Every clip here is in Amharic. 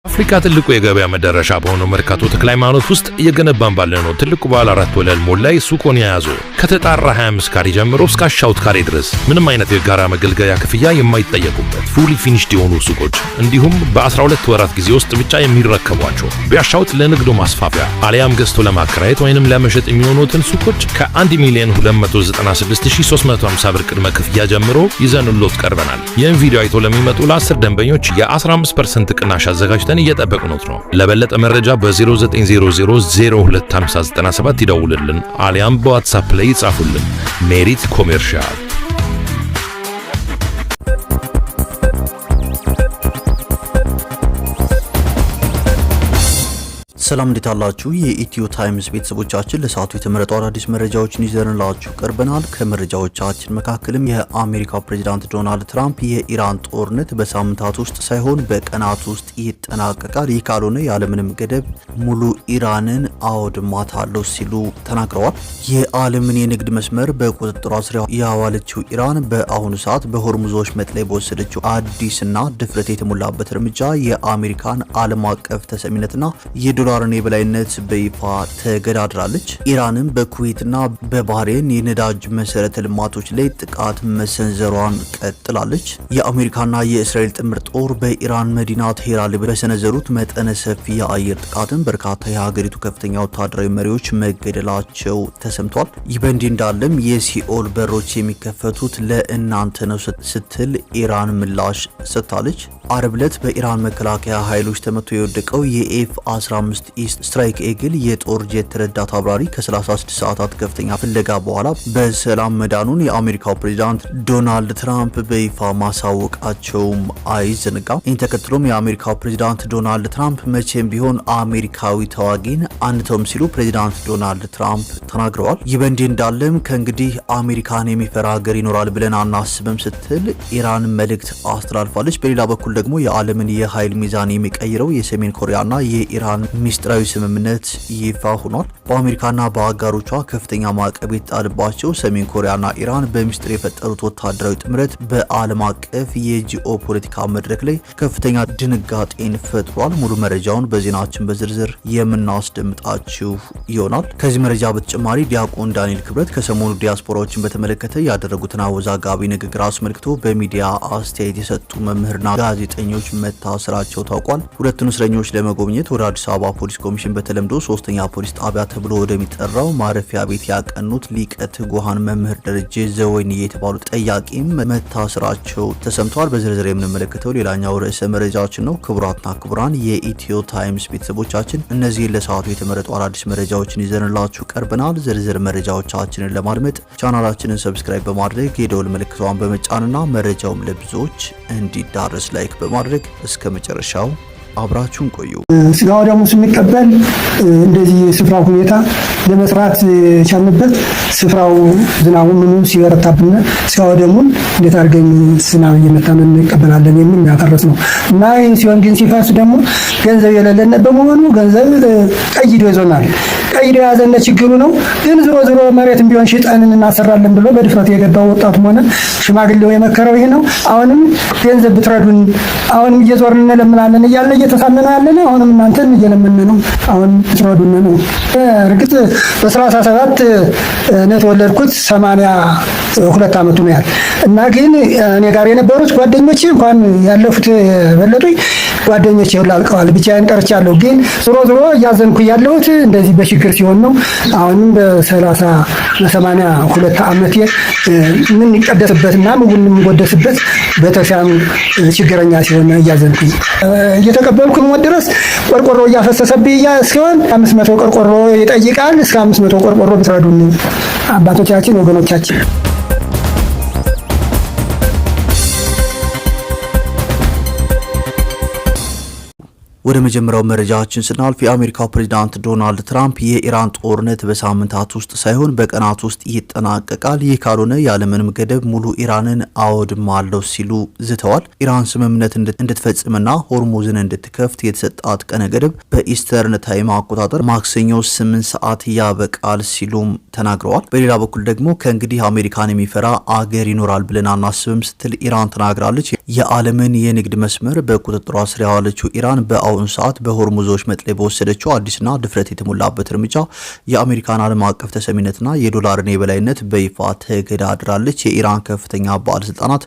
አፍሪካ ትልቁ የገበያ መዳረሻ በሆነው መርካቶ ተክለ ሃይማኖት ውስጥ እየገነባን ባለነው ትልቁ ባለ 4 ወለል ሞል ላይ ሱቆን የያዙ ከተጣራ 25 ካሬ ጀምሮ እስከ አሻውት ካሬ ድረስ ምንም አይነት የጋራ መገልገያ ክፍያ የማይጠየቁበት ፉሊ ፊኒሽድ የሆኑ ሱቆች እንዲሁም በ12 ወራት ጊዜ ውስጥ ብቻ የሚረከቧቸው ቢያሻውት ለንግዱ ማስፋፊያ አሊያም ገዝቶ ለማከራየት ወይንም ለመሸጥ የሚሆኑትን ሱቆች ከ1,296,350 ብር ቅድመ ክፍያ ጀምሮ ይዘንሎት ቀርበናል። ይህን ቪዲዮ አይቶ ለሚመጡ ለ10 ደንበኞች የ15% ቅናሽ አዘጋጅተን እየጠበቅነው ነው። ለበለጠ መረጃ በ0900 ይደውሉልን አሊያም በዋትስአፕ ላይ ይጻፉልን። ሜሪት ኮሜርሻል። ሰላም እንዴት አላችሁ? የኢትዮ ታይምስ ቤተሰቦቻችን ለሰዓቱ የተመረጡ አዳዲስ መረጃዎችን ይዘንላችሁ ቀርበናል። ከመረጃዎቻችን መካከልም የአሜሪካው ፕሬዝዳንት ዶናልድ ትራምፕ የኢራን ጦርነት በሳምንታት ውስጥ ሳይሆን በቀናት ውስጥ ይጠናቀቃል፣ ይህ ካልሆነ ያለምንም ገደብ ሙሉ ኢራንን አወድማታለሁ ሲሉ ተናግረዋል። የዓለምን የንግድ መስመር በቁጥጥሯ ስር ያዋለችው ኢራን በአሁኑ ሰዓት በሆርሙዞች መጥለይ በወሰደችው አዲስና ድፍረት የተሞላበት እርምጃ የአሜሪካን ዓለም አቀፍ ተሰሚነትና የዶላር የበላይነት በይፋ ተገዳድራለች። ኢራንም በኩዌትና በባህሬን የነዳጅ መሰረተ ልማቶች ላይ ጥቃት መሰንዘሯን ቀጥላለች። የአሜሪካና የእስራኤል ጥምር ጦር በኢራን መዲና ቴህራን በሰነዘሩት መጠነ ሰፊ የአየር ጥቃትን በርካታ የሀገሪቱ ከፍተኛ ወታደራዊ መሪዎች መገደላቸው ተሰምቷል። ይህ በእንዲህ እንዳለም የሲኦል በሮች የሚከፈቱት ለእናንተ ነው ስትል ኢራን ምላሽ ሰጥታለች። አርብ ዕለት በኢራን መከላከያ ኃይሎች ተመቶ የወደቀው የኤፍ-15 ኢስት ስትራይክ ኤግል የጦር ጄት ረዳት አብራሪ ከ36 ሰዓታት ከፍተኛ ፍለጋ በኋላ በሰላም መዳኑን የአሜሪካው ፕሬዝዳንት ዶናልድ ትራምፕ በይፋ ማሳወቃቸውም አይዘነጋም። ይህን ተከትሎም የአሜሪካው ፕሬዝዳንት ዶናልድ ትራምፕ መቼም ቢሆን አሜሪካዊ ተዋጊን አንተውም ሲሉ ፕሬዝዳንት ዶናልድ ትራምፕ ተናግረዋል። ይህ በእንዲህ እንዳለም ከእንግዲህ አሜሪካን የሚፈራ ሀገር ይኖራል ብለን አናስብም ስትል ኢራን መልእክት አስተላልፋለች። በሌላ በኩል ደግሞ የዓለምን የኃይል ሚዛን የሚቀይረው የሰሜን ኮሪያና የኢራን ሚስጥራዊ ስምምነት ይፋ ሆኗል። በአሜሪካና በአጋሮቿ ከፍተኛ ማዕቀብ የተጣለባቸው ሰሜን ኮሪያና ኢራን በሚስጥር የፈጠሩት ወታደራዊ ጥምረት በዓለም አቀፍ የጂኦ ፖለቲካ መድረክ ላይ ከፍተኛ ድንጋጤን ፈጥሯል። ሙሉ መረጃውን በዜናችን በዝርዝር የምናስደምጣችሁ ይሆናል። ከዚህ መረጃ በተጨማሪ ዲያቆን ዳንኤል ክብረት ከሰሞኑ ዲያስፖራዎችን በተመለከተ ያደረጉትን አወዛጋቢ ንግግር አስመልክቶ በሚዲያ አስተያየት የሰጡ መምህርና ጋዜጠኞች መታሰራቸው ታውቋል። ሁለቱን እስረኞች ለመጎብኘት ወደ አዲስ አበባ ፖሊስ ኮሚሽን በተለምዶ 3ኛ ፖሊስ ጣቢያ ተብሎ ወደሚጠራው ማረፊያ ቤት ያቀኑት ሊቀ ትጉሃን መምህር ደረጀ ዘወይንዬ የተባሉ ጠያቂም መታሰራቸው ተሰምቷል። በዝርዝር የምንመለከተው ሌላኛው ርዕሰ መረጃችን ነው። ክቡራትና ክቡራን የኢትዮ ታይምስ ቤተሰቦቻችን እነዚህ ለሰዓቱ የተመረጡ አዳዲስ መረጃዎችን ይዘንላችሁ ቀርበናል። ዝርዝር መረጃዎቻችንን ለማድመጥ ቻናላችንን ሰብስክራይብ በማድረግ የደወል ምልክቷን በመጫንና መረጃውም ለብዙዎች እንዲዳረስ ላይክ በማድረግ እስከ መጨረሻው አብራችሁን ቆዩ። ስጋው ደግሞ ስንቀበል እንደዚህ ስፍራው ሁኔታ ለመስራት ቻልንበት። ስፍራው ዝናቡ ምንም ሲበረታብን ስጋው ደግሞ እንዴት አድርገን ዝናብ እየመታን እንቀበላለን የሚል ያፈረስ ነው እና ይህን ሲሆን ግን ሲፈርስ ደግሞ ገንዘብ የሌለን በመሆኑ ገንዘብ ቀይዶ ይዞናል። ቀይዶ ያዘነ ችግሩ ነው። ግን ዝሮ ዝሮ መሬትም ቢሆን ሽጠን እናሰራለን ብሎ በድፍረት የገባው ወጣቱም ሆነ ሽማግሌው የመከረው ይሄ ነው። አሁንም ገንዘብ ብትረዱን፣ አሁንም እየዞርን እንለምናለን እያለ እየተሳመነ ያለን አሁንም እናንተን እየለመነ ነው። አሁን ትረዱን ነው። እርግጥ በ37 ነው የተወለድኩት 82 ዓመቱ ነው ያህል እና ግን እኔ ጋር የነበሩት ጓደኞቼ እንኳን ያለፉት በለጡኝ ጓደኞቼ ሁሉ አልቀዋል። ብቻዬን ቀርቻለሁ። ግን ዝሮ ዝሮ እያዘንኩ ያለሁት እንደዚህ በችግር ሲሆን ነው። አሁንም በ82 ዓመቴ ምን ይቀደስበትና ምን የሚጎደስበት በተሻም ችግረኛ ሲሆን እያዘንኩኝ እየተቀበልኩ ነው ድረስ ቆርቆሮ እያፈሰሰብኝ ሲሆን 500 ቆርቆሮ ይጠይቃል። እስከ 500 ቆርቆሮ ብትረዱን አባቶቻችን ወገኖቻችን። ወደ መጀመሪያው መረጃችን ስናልፍ የአሜሪካው ፕሬዝዳንት ዶናልድ ትራምፕ የኢራን ጦርነት በሳምንታት ውስጥ ሳይሆን በቀናት ውስጥ ይጠናቀቃል፣ ይህ ካልሆነ ያለምንም ገደብ ሙሉ ኢራንን አወድማለሁ ሲሉ ዝተዋል። ኢራን ስምምነት እንድትፈጽምና ሆርሙዝን እንድትከፍት የተሰጣት ቀነ ገደብ በኢስተርን ታይም አቆጣጠር ማክሰኞ 8 ሰዓት ያበቃል ሲሉም ተናግረዋል። በሌላ በኩል ደግሞ ከእንግዲህ አሜሪካን የሚፈራ አገር ይኖራል ብለን አናስብም ስትል ኢራን ተናግራለች። የዓለምን የንግድ መስመር በቁጥጥሯ ስር ያዋለችው ኢራን በአሁኑ ሰዓት በሆርሙዞች መጥለይ በወሰደችው አዲስና ድፍረት የተሞላበት እርምጃ የአሜሪካን ዓለም አቀፍ ተሰሚነትና የዶላርን የበላይነት በይፋ ተገዳድራለች። የኢራን ከፍተኛ ባለስልጣናት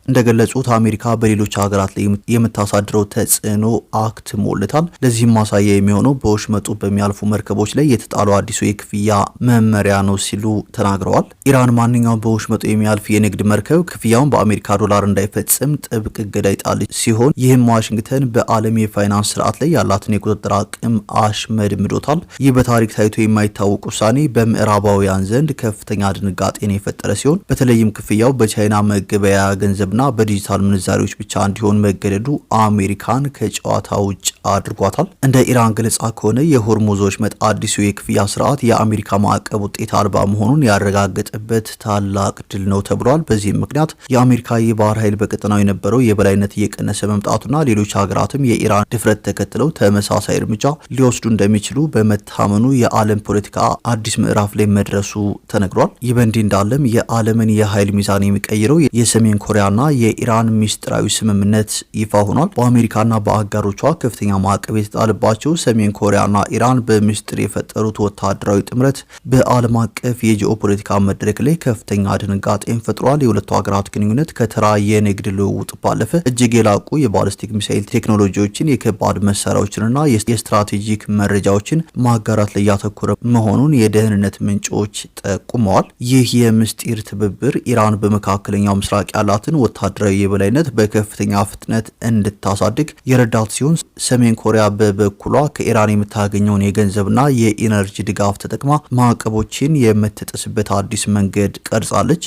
እንደገለጹት አሜሪካ በሌሎች ሀገራት ላይ የምታሳድረው ተጽዕኖ አክትሞለታል። ለዚህም ማሳያ የሚሆነው በወሽመጡ በሚያልፉ መርከቦች ላይ የተጣለው አዲሱ የክፍያ መመሪያ ነው ሲሉ ተናግረዋል። ኢራን ማንኛውም በወሽመጡ የሚያልፍ የንግድ መርከብ ክፍያውን በአሜሪካ ዶላር እንዳይፈጽም ጥብቅ እገዳ ይጣለች ሲሆን ይህም ዋሽንግተን በዓለም የፋይናንስ ስርዓት ላይ ያላትን የቁጥጥር አቅም አሽመድምዶታል። ይህ በታሪክ ታይቶ የማይታወቅ ውሳኔ በምዕራባውያን ዘንድ ከፍተኛ ድንጋጤን የፈጠረ ሲሆን በተለይም ክፍያው በቻይና መገበያያ ገንዘብና በዲጂታል ምንዛሬዎች ብቻ እንዲሆን መገደዱ አሜሪካን ከጨዋታ ውጭ አድርጓታል። እንደ ኢራን ገለጻ ከሆነ የሆርሙዞች መጥ አዲሱ የክፍያ ስርዓት የአሜሪካ ማዕቀብ ውጤት አልባ መሆኑን ያረጋገጠበት ታላቅ ድል ነው ተብሏል። በዚህም ምክንያት የአሜሪካ የባህር ኃይል በቀጠናው የነበረው የበላይነት እየቀነሰ መምጣቱና ሌሎች ሀገራትም የኢራን ድፍረት ተከትለው ተመሳሳይ እርምጃ ሊወስዱ እንደሚችሉ በመታመኑ የዓለም ፖለቲካ አዲስ ምዕራፍ ላይ መድረሱ ተነግሯል። ይህ በእንዲህ እንዳለም የዓለምን የኃይል ሚዛን የሚቀይረው የሰሜን ኮሪያና የኢራን ሚስጥራዊ ስምምነት ይፋ ሆኗል። በአሜሪካና በአጋሮቿ ከፍተኛ ማዕቀብ የተጣለባቸው ሰሜን ኮሪያና ኢራን በሚስጥር የፈጠሩት ወታደራዊ ጥምረት በዓለም አቀፍ የጂኦፖለቲካ መድረክ ላይ ከፍተኛ ድንጋጤን ፈጥሯል። የሁለቱ ሀገራት ግንኙነት ከተራ የንግድ ልውውጥ ባለፈ እጅግ የላቁ የባሊስቲክ ሚሳኤል ቴክኖሎጂዎችን፣ የከባድ መሳሪያዎችንና የስትራቴጂክ መረጃዎችን ማጋራት ላይ ያተኮረ መሆኑን የደህንነት ምንጮች ጠቁመዋል። ይህ የምስጢር ትብብር ኢራን በመካከለኛው ምስራቅ ያላትን ወታደራዊ የበላይነት በከፍተኛ ፍጥነት እንድታሳድግ የረዳት ሲሆን ሰሜን ኮሪያ በበኩሏ ከኢራን የምታገኘውን የገንዘብና የኢነርጂ ድጋፍ ተጠቅማ ማዕቀቦችን የምትጥስበት አዲስ መንገድ ቀርጻለች።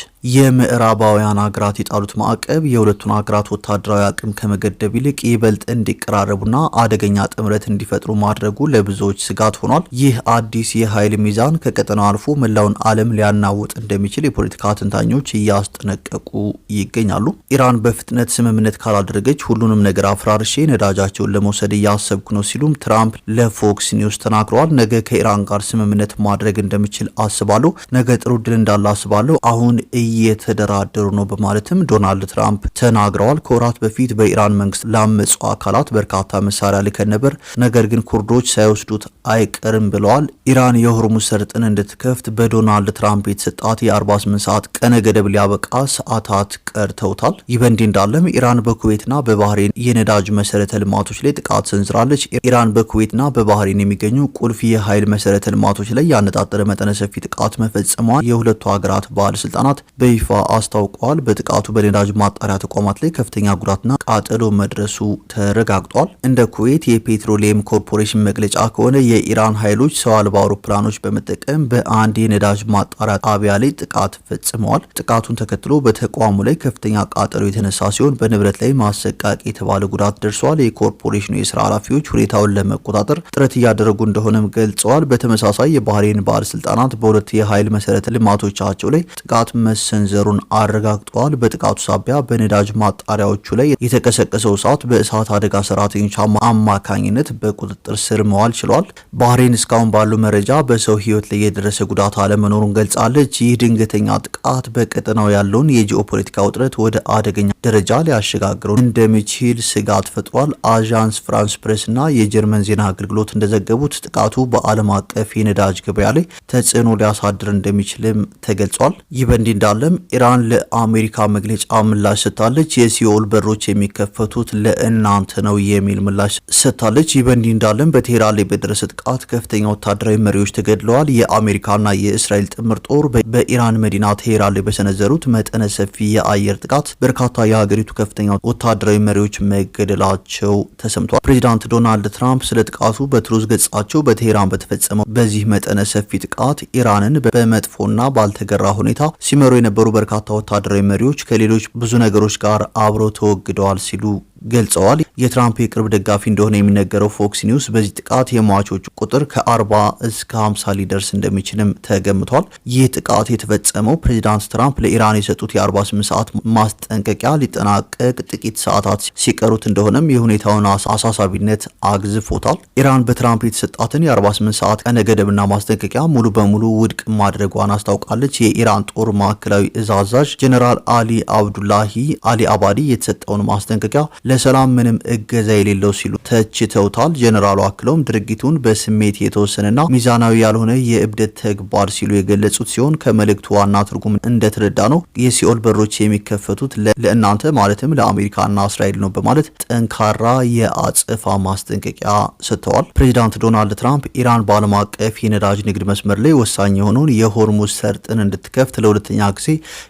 የምዕራባውያን ሀገራት የጣሉት ማዕቀብ የሁለቱን ሀገራት ወታደራዊ አቅም ከመገደብ ይልቅ ይበልጥ እንዲቀራረቡና አደገኛ ጥምረት እንዲፈጥሩ ማድረጉ ለብዙዎች ስጋት ሆኗል። ይህ አዲስ የኃይል ሚዛን ከቀጠናው አልፎ መላውን ዓለም ሊያናውጥ እንደሚችል የፖለቲካ ተንታኞች እያስጠነቀቁ ይገኛሉ። ኢራን በፍጥነት ስምምነት ካላደረገች ሁሉንም ነገር አፍራርሼ ነዳጃቸውን ለመውሰድ እያሰብኩ ነው ሲሉም ትራምፕ ለፎክስ ኒውስ ተናግረዋል። ነገ ከኢራን ጋር ስምምነት ማድረግ እንደሚችል አስባለሁ፣ ነገ ጥሩ ድል እንዳለ አስባለሁ፣ አሁን እየተደራደሩ ነው በማለትም ዶናልድ ትራምፕ ተናግረዋል። ከወራት በፊት በኢራን መንግስት ላመጹ አካላት በርካታ መሳሪያ ልከን ነበር፣ ነገር ግን ኩርዶች ሳይወስዱት አይቀርም ብለዋል። ኢራን የሆርሙዝ ሰርጥን እንድትከፍት በዶናልድ ትራምፕ የተሰጣት የ48 ሰዓት ቀነ ገደብ ሊያበቃ ሰዓታት ቀርተውታል። ይህ በእንዲህ እንዳለም ኢራን በኩዌትና በባህሬን የነዳጅ መሰረተ ልማቶች ላይ ጥቃት ሰንዝራለች። ኢራን በኩዌትና በባህሬን የሚገኙ ቁልፍ የኃይል መሰረተ ልማቶች ላይ ያነጣጠረ መጠነ ሰፊ ጥቃት መፈጸሟን የሁለቱ ሀገራት ባለስልጣናት በይፋ አስታውቀዋል። በጥቃቱ በነዳጅ ማጣሪያ ተቋማት ላይ ከፍተኛ ጉዳትና ቃጠሎ መድረሱ ተረጋግጧል። እንደ ኩዌት የፔትሮሊየም ኮርፖሬሽን መግለጫ ከሆነ የኢራን ኃይሎች ሰው አልባ አውሮፕላኖች በመጠቀም በአንድ የነዳጅ ማጣሪያ ጣቢያ ላይ ጥቃት ፈጽመዋል። ጥቃቱን ተከትሎ በተቋሙ ላይ ከፍተኛ ቃጠሎ የተነሳ ሲሆን በንብረት ላይ ማሰቃቂ የተባለ ጉዳት ደርሰዋል። የኮርፖሬሽኑ የስራ ኃላፊዎች ሁኔታውን ለመቆጣጠር ጥረት እያደረጉ እንደሆነም ገልጸዋል። በተመሳሳይ የባህሬን ባለስልጣናት በሁለት የኃይል መሰረተ ልማቶቻቸው ላይ ጥቃት መሰንዘሩን አረጋግጠዋል። በጥቃቱ ሳቢያ በነዳጅ ማጣሪያዎቹ ላይ የተቀሰቀሰው እሳት በእሳት አደጋ ሰራተኞች አማካኝነት በቁጥጥር ስር መዋል ችሏል። ባህሬን እስካሁን ባለው መረጃ በሰው ህይወት ላይ የደረሰ ጉዳት አለመኖሩን ገልጻለች። ይህ ድንገተኛ ጥቃት በቀጠናው ያለውን የጂኦፖለቲካ ውጥረት ወደ አደገኛ ደረጃ ሊያሸጋግረው እንደሚችል ስጋት ፈጥሯል። አዣንስ ፍራንስ ፕሬስ እና የጀርመን ዜና አገልግሎት እንደዘገቡት ጥቃቱ በዓለም አቀፍ የነዳጅ ገበያ ላይ ተጽዕኖ ሊያሳድር እንደሚችልም ተገልጿል። ይህ በእንዲህ እንዳለም ኢራን ለአሜሪካ መግለጫ ምላሽ ሰጥታለች። የሲኦል በሮች የሚከፈቱት ለእናንተ ነው የሚል ምላሽ ሰጥታለች። ይህ በእንዲህ እንዳለም በቴህራን ላይ በደረሰ ጥቃት ከፍተኛ ወታደራዊ መሪዎች ተገድለዋል። የአሜሪካና የእስራኤል ጥምር ጦር በኢራን መዲና ቴህራን ላይ በሰነዘሩት መጠነ ሰፊ የአየር ጥቃት በርካታ የሀገሪቱ ከፍተኛ ወታደራዊ መሪዎች መገደላቸው ተሰምቷል። ፕሬዚዳንት ዶናልድ ትራምፕ ስለ ጥቃቱ በትሩዝ ገጻቸው በቴህራን በተፈጸመው በዚህ መጠነ ሰፊ ጥቃት ኢራንን በመጥፎና ባልተገራ ሁኔታ ሲመሩ የነበሩ በርካታ ወታደራዊ መሪዎች ከሌሎች ብዙ ነገሮች ጋር አብረው ተወግደዋል ሲሉ ገልጸዋል። የትራምፕ የቅርብ ደጋፊ እንደሆነ የሚነገረው ፎክስ ኒውስ በዚህ ጥቃት የሟቾቹ ቁጥር ከ40 እስከ 50 ሊደርስ እንደሚችልም ተገምቷል። ይህ ጥቃት የተፈጸመው ፕሬዚዳንት ትራምፕ ለኢራን የሰጡት የ48 ሰዓት ማስጠንቀቂያ ሊጠናቀቅ ጥቂት ሰዓታት ሲቀሩት እንደሆነም የሁኔታውን አሳሳቢነት አግዝፎታል። ኢራን በትራምፕ የተሰጣትን የ48 ሰዓት ቀነ ገደብና ማስጠንቀቂያ ሙሉ በሙሉ ውድቅ ማድረጓን አስታውቃለች። የኢራን ጦር ማዕከላዊ እዝ አዛዥ ጀነራል አሊ አብዱላሂ አሊ አባዲ የተሰጠውን ማስጠንቀቂያ ለሰላም ምንም እገዛ የሌለው ሲሉ ተችተውታል። ጀነራሉ አክለውም ድርጊቱን በስሜት የተወሰነና ሚዛናዊ ያልሆነ የእብደት ተግባር ሲሉ የገለጹት ሲሆን ከመልእክቱ ዋና ትርጉም እንደተረዳ ነው የሲኦል በሮች የሚከፈቱት ለእናንተ ማለትም ለአሜሪካና እስራኤል ነው በማለት ጠንካራ የአጸፋ ማስጠንቀቂያ ሰጥተዋል። ፕሬዚዳንት ዶናልድ ትራምፕ ኢራን በዓለም አቀፍ የነዳጅ ንግድ መስመር ላይ ወሳኝ የሆነውን የሆርሙዝ ሰርጥን እንድትከፍት ለሁለተኛ ጊዜ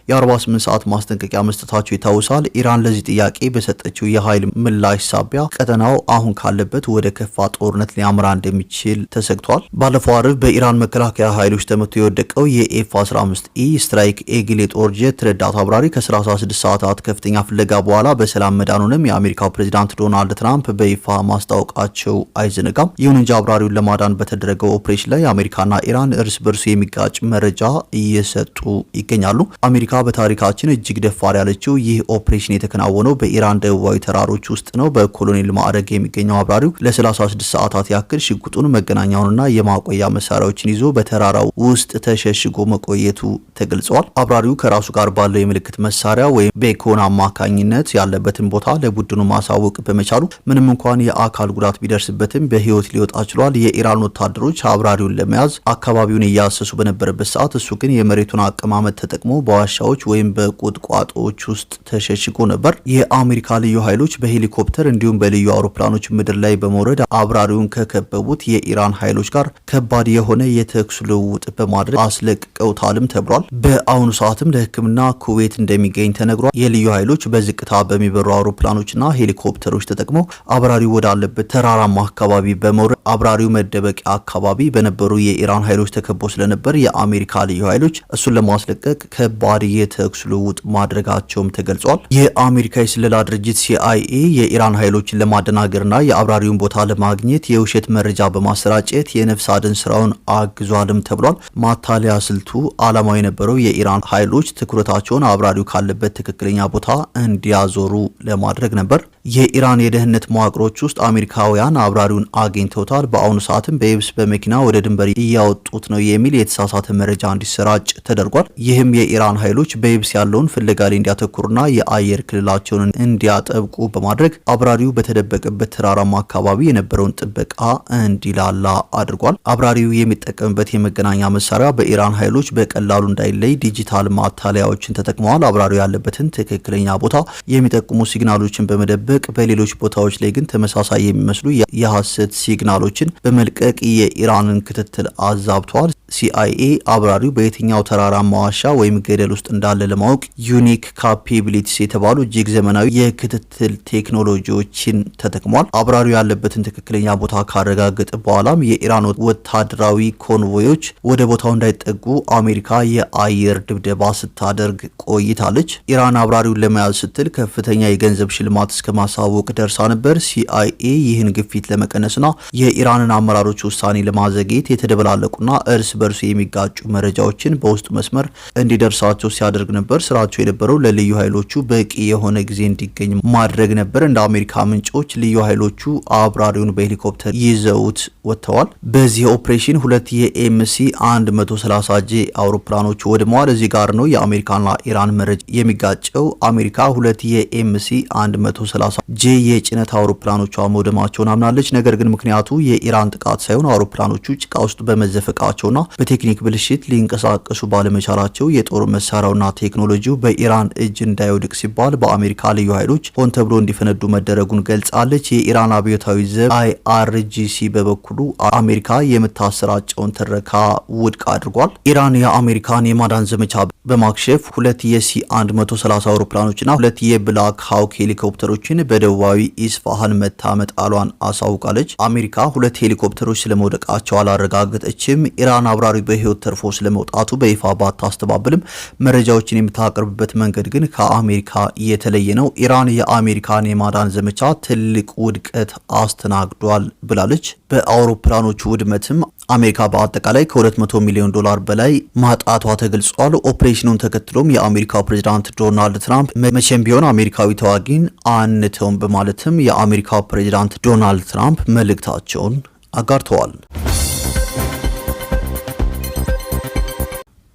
የ48 ሰዓት ማስጠንቀቂያ መስጠታቸው ይታወሳል። ኢራን ለዚህ ጥያቄ በሰጠችው የኃይል ምላሽ ሳቢያ ቀጠናው አሁን ካለበት ወደ ከፋ ጦርነት ሊያመራ እንደሚችል ተሰግቷል። ባለፈው አርብ በኢራን መከላከያ ኃይሎች ተመቶ የወደቀው የኤፍ-15ኢ ስትራይክ ኤግል የጦር ጄት ረዳት አብራሪ ከ36 ሰዓታት ከፍተኛ ፍለጋ በኋላ በሰላም መዳኑንም የአሜሪካው ፕሬዚዳንት ዶናልድ ትራምፕ በይፋ ማስታወቃቸው አይዘነጋም። ይሁን እንጂ አብራሪውን ለማዳን በተደረገው ኦፕሬሽን ላይ አሜሪካና ኢራን እርስ በርሱ የሚጋጭ መረጃ እየሰጡ ይገኛሉ። አሜሪካ በታሪካችን እጅግ ደፋር ያለችው ይህ ኦፕሬሽን የተከናወነው በኢራን ደቡባዊ ተራሮች ውስጥ ነው። በኮሎኔል ማዕረግ የሚገኘው አብራሪው ለ36 ሰዓታት ያክል ሽጉጡን፣ መገናኛውንና የማቆያ መሳሪያዎችን ይዞ በተራራው ውስጥ ተሸሽጎ መቆየቱ ተገልጿል። አብራሪው ከራሱ ጋር ባለው የምልክት መሳሪያ ወይም ቤኮን አማካኝነት ያለበትን ቦታ ለቡድኑ ማሳወቅ በመቻሉ ምንም እንኳን የአካል ጉዳት ቢደርስበትም በህይወት ሊወጣ ችሏል። የኢራን ወታደሮች አብራሪውን ለመያዝ አካባቢውን እያሰሱ በነበረበት ሰዓት እሱ ግን የመሬቱን አቀማመጥ ተጠቅሞ በዋሻዎች ወይም በቁጥቋጦዎች ውስጥ ተሸሽጎ ነበር። የአሜሪካ ልዩ ኃይሎች በሄሊኮፕተር እንዲሁም በልዩ አውሮፕላኖች ምድር ላይ በመውረድ አብራሪውን ከከበቡት የኢራን ኃይሎች ጋር ከባድ የሆነ የተኩስ ልውውጥ በማድረግ አስለቅቀውታልም ተብሏል። በአሁኑ ሰዓትም ለሕክምና ኩዌት እንደሚገኝ ተነግሯል። የልዩ ኃይሎች በዝቅታ በሚበሩ አውሮፕላኖችና ሄሊኮፕተሮች ተጠቅመው አብራሪው ወዳለበት ተራራማ አካባቢ በመውረድ አብራሪው መደበቂያ አካባቢ በነበሩ የኢራን ኃይሎች ተከቦ ስለነበር የአሜሪካ ልዩ ኃይሎች እሱን ለማስለቀቅ ከባድ የተኩስ ልውውጥ ማድረጋቸውም ተገልጿል። የአሜሪካ የስለላ ድርጅት ሲአይኤ የኢራን ኃይሎችን ለማደናገርና የአብራሪውን ቦታ ለማግኘት የውሸት መረጃ በማሰራጨት የነፍስ አድን ስራውን አግዟልም ተብሏል። ማታለያ ስልቱ ዓላማው የነበረው የኢራን ኃይሎች ትኩረታቸውን አብራሪው ካለበት ትክክለኛ ቦታ እንዲያዞሩ ለማድረግ ነበር። የኢራን የደህንነት መዋቅሮች ውስጥ አሜሪካውያን አብራሪውን አግኝተውታል፣ በአሁኑ ሰዓትም በየብስ በመኪና ወደ ድንበር እያወጡት ነው የሚል የተሳሳተ መረጃ እንዲሰራጭ ተደርጓል። ይህም የኢራን ኃይሎች በየብስ ያለውን ፍለጋ ላይ እንዲያተኩሩና የአየር ክልላቸውን እንዲያጠብቁ በማድረግ አብራሪው በተደበቀበት ተራራማ አካባቢ የነበረውን ጥበቃ እንዲላላ አድርጓል። አብራሪው የሚጠቀምበት የመገናኛ መሳሪያ በኢራን ኃይሎች በቀላሉ እንዳይለይ ዲጂታል ማታለያዎችን ተጠቅመዋል። አብራሪው ያለበትን ትክክለኛ ቦታ የሚጠቁሙ ሲግናሎችን በመደበቅ በሌሎች ቦታዎች ላይ ግን ተመሳሳይ የሚመስሉ የሐሰት ሲግናሎችን በመልቀቅ የኢራንን ክትትል አዛብተዋል። ሲአይኤ አብራሪው በየትኛው ተራራማ ዋሻ ወይም ገደል ውስጥ እንዳለ ለማወቅ ዩኒክ ካፓቢሊቲስ የተባሉ እጅግ ዘመናዊ የክትትል ቴክኖሎጂዎችን ተጠቅሟል። አብራሪው ያለበትን ትክክለኛ ቦታ ካረጋገጠ በኋላም የኢራን ወታደራዊ ኮንቮዮች ወደ ቦታው እንዳይጠጉ አሜሪካ የአየር ድብደባ ስታደርግ ቆይታለች። ኢራን አብራሪውን ለመያዝ ስትል ከፍተኛ የገንዘብ ሽልማት እስከ ማሳወቅ ደርሳ ነበር። ሲአይኤ ይህን ግፊት ለመቀነስና የኢራንን አመራሮች ውሳኔ ለማዘግየት የተደበላለቁና እርስ በርሱ የሚጋጩ መረጃዎችን በውስጥ መስመር እንዲደርሳቸው ሲያደርግ ነበር። ስራቸው የነበረው ለልዩ ኃይሎቹ በቂ የሆነ ጊዜ እንዲገኝ ማድረግ ነበር። እንደ አሜሪካ ምንጮች ልዩ ኃይሎቹ አብራሪውን በሄሊኮፕተር ይዘውት ወጥተዋል። በዚህ ኦፕሬሽን ሁለት የኤምሲ 130ጄ አውሮፕላኖች ወድመዋል። እዚህ ጋር ነው የአሜሪካና ኢራን መረጃ የሚጋጨው። አሜሪካ ሁለት የኤምሲ 130ጄ የጭነት አውሮፕላኖቿ መውደማቸውን አምናለች። ነገር ግን ምክንያቱ የኢራን ጥቃት ሳይሆን አውሮፕላኖቹ ጭቃ ውስጥ በመዘፈቃቸውና በቴክኒክ ብልሽት ሊንቀሳቀሱ ባለመቻላቸው የጦር መሳሪያውና ቴክኖሎጂው በኢራን እጅ እንዳይወድቅ ሲባል በአሜሪካ ልዩ ኃይሎች ሆን ተብሎ እንዲፈነዱ መደረጉን ገልጻለች። የኢራን አብዮታዊ ዘብ IRGC በበኩሉ አሜሪካ የምታሰራጨውን ትረካ ውድቅ አድርጓል። ኢራን የአሜሪካን የማዳን ዘመቻ በማክሸፍ ሁለት የሲ-130 አውሮፕላኖችና ሁለት የብላክ ሃውክ ሄሊኮፕተሮችን በደቡባዊ ኢስፋሃን መታመጣሏን አሳውቃለች። አሜሪካ ሁለት ሄሊኮፕተሮች ስለመውደቃቸው አላረጋገጠችም። ኢራን አብራሪ በህይወት ተርፎ ስለመውጣቱ በይፋ ባታስተባብልም መረጃዎችን የምታቀርብበት መንገድ ግን ከአሜሪካ የተለየ ነው። ኢራን የአሜሪካን የማዳን ዘመቻ ትልቅ ውድቀት አስተናግዷል ብላለች። በአውሮፕላኖቹ ውድመትም አሜሪካ በአጠቃላይ ከ200 ሚሊዮን ዶላር በላይ ማጣቷ ተገልጿል። ኦፕሬሽኑን ተከትሎም የአሜሪካው ፕሬዝዳንት ዶናልድ ትራምፕ መቼም ቢሆን አሜሪካዊ ተዋጊን አንተውም በማለትም የአሜሪካው ፕሬዝዳንት ዶናልድ ትራምፕ መልእክታቸውን አጋርተዋል።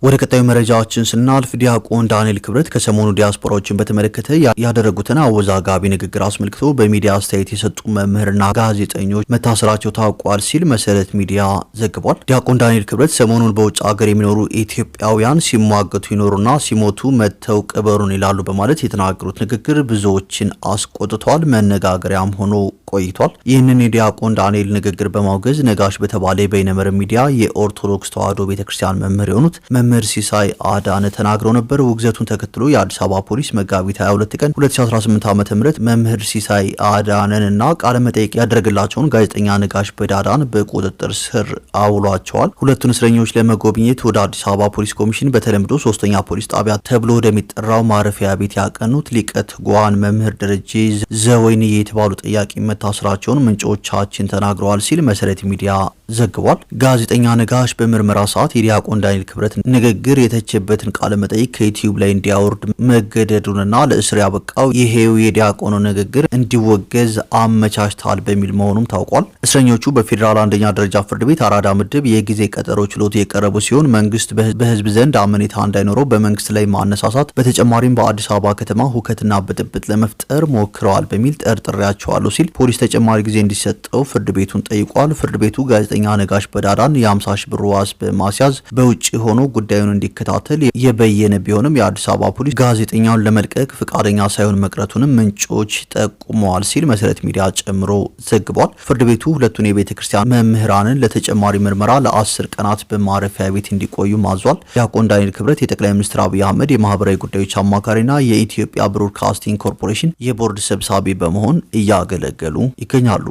ወደ ቀጣዩ መረጃዎችን ስናልፍ ዲያቆን ዳንኤል ክብረት ከሰሞኑ ዲያስፖራዎችን በተመለከተ ያደረጉትን አወዛጋቢ ንግግር አስመልክቶ በሚዲያ አስተያየት የሰጡ መምህርና ጋዜጠኞች መታሰራቸው ታውቋል ሲል መሰረት ሚዲያ ዘግቧል። ዲያቆን ዳንኤል ክብረት ሰሞኑን በውጭ ሀገር የሚኖሩ ኢትዮጵያውያን ሲሟገቱ ይኖሩና ሲሞቱ መተው ቅበሩን ይላሉ በማለት የተናገሩት ንግግር ብዙዎችን አስቆጥቷል፣ መነጋገሪያም ሆኖ ቆይቷል። ይህንን የዲያቆን ዳንኤል ንግግር በማውገዝ ነጋሽ በተባለ የበይነመረብ ሚዲያ የኦርቶዶክስ ተዋሕዶ ቤተክርስቲያን መምህር የሆኑት መምህር ሲሳይ አዳነ ተናግረው ነበር። ውግዘቱን ተከትሎ የአዲስ አበባ ፖሊስ መጋቢት 22 ቀን 2018 ዓ.ም መምህር ሲሳይ አዳነን እና ቃለ መጠይቅ ያደረገላቸውን ጋዜጠኛ ነጋሽ በዳዳን በቁጥጥር ስር አውሏቸዋል። ሁለቱን እስረኞች ለመጎብኘት ወደ አዲስ አበባ ፖሊስ ኮሚሽን በተለምዶ 3ኛ ፖሊስ ጣቢያ ተብሎ ወደሚጠራው ማረፊያ ቤት ያቀኑት ሊቀ ትጉሃን መምህር ደረጀ ዘወይንዬ የተባሉ ጠያቂ መታሰራቸውን ምንጮቻችን ተናግረዋል ሲል መሰረት ሚዲያ ዘግቧል። ጋዜጠኛ ነጋሽ በምርመራ ሰዓት የዲያቆን ዳንኤል ክብረት ንግግር የተቸበትን ቃለ መጠይቅ ከዩቲዩብ ላይ እንዲያወርድ መገደዱንና ለእስር ያበቃው ይሄው የዲያቆኑ ንግግር እንዲወገዝ አመቻችቷል በሚል መሆኑም ታውቋል። እስረኞቹ በፌዴራል አንደኛ ደረጃ ፍርድ ቤት አራዳ ምድብ የጊዜ ቀጠሮ ችሎት የቀረቡ ሲሆን መንግስት በህዝብ ዘንድ አመኔታ እንዳይኖረው በመንግስት ላይ ማነሳሳት፣ በተጨማሪም በአዲስ አበባ ከተማ ሁከትና ብጥብጥ ለመፍጠር ሞክረዋል በሚል ጠርጥሬያቸዋለሁ ሲል ፖሊስ ተጨማሪ ጊዜ እንዲሰጠው ፍርድ ቤቱን ጠይቋል። ፍርድ ቤቱ ጋዜጠኛ ነጋሽ በዳዳን የ50 ሺህ ብር ዋስ በማስያዝ በውጭ ሆኖ ጉዳዩን እንዲከታተል የበየነ ቢሆንም የአዲስ አበባ ፖሊስ ጋዜጠኛውን ለመልቀቅ ፍቃደኛ ሳይሆን መቅረቱንም ምንጮች ጠቁመዋል ሲል መሰረት ሚዲያ ጨምሮ ዘግቧል። ፍርድ ቤቱ ሁለቱን የቤተክርስቲያን መምህራንን ለተጨማሪ ምርመራ ለ10 ቀናት በማረፊያ ቤት እንዲቆዩ ማዟል። ዲያቆን ዳንኤል ክብረት የጠቅላይ ሚኒስትር አብይ አህመድ የማህበራዊ ጉዳዮች አማካሪና የኢትዮጵያ ብሮድካስቲንግ ኮርፖሬሽን የቦርድ ሰብሳቢ በመሆን እያገለገሉ ይገኛሉ።